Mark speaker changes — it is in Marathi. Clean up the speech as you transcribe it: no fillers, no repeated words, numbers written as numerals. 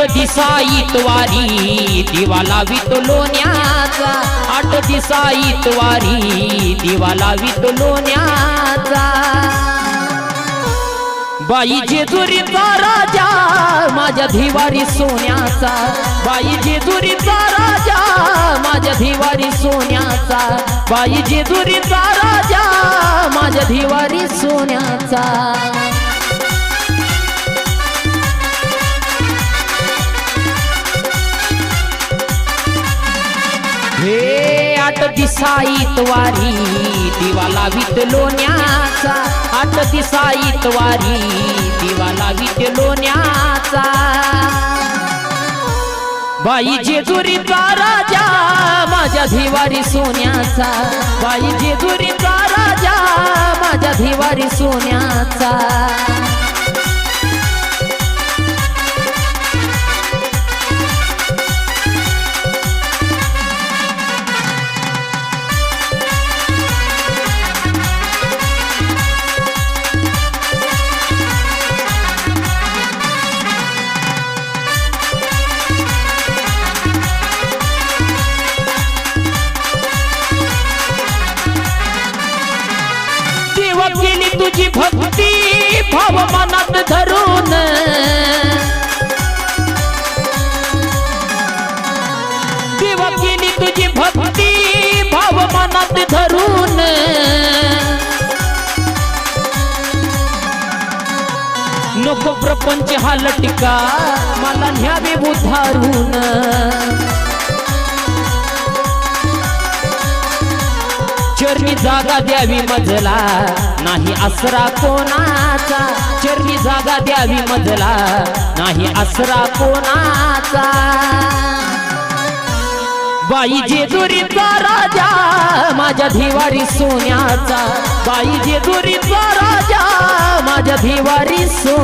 Speaker 1: दिसाईत वारी दिवा लावित लोण्याचा 8 दिसाईत वारी दिवा लावित लोण्याचा बाई जेजुरीचा राजा माझ्या धिवारी सोन्याचा बाई जेजुरीचा राजा माझ्या धिवारी सोन्याचा बाई जेजुरीचा राजा माझ्या धिवारी सोन्याचा हे 8 दिसाईत वारी दिवा लावित लोण्याचा 8 दिसाईत वारी दिवा लावित लोण्याचा बाई जेजुरीचा राजा माझ्या धिवारी सोन्याचा बाई जेजुरीचा राजा माझ्या धिवारी सोन्याचा केली तुझी भक्ती भाव मनात धरून देवा केली तुझी भक्ती भाव मनात धरून नको प्रपंच हा लटिका मला न्यावे उधारून चरणी जागा द्यावी मजला नाही आसरा कोणाचा चरणी जागा द्यावी मजला नाही आसरा कोणाचा बाई जेजुरीचा राजा माझ्या धिवारी सोन्याचा बाई जेजुरीचा राजा माझ्या धिवारी सोन्याचा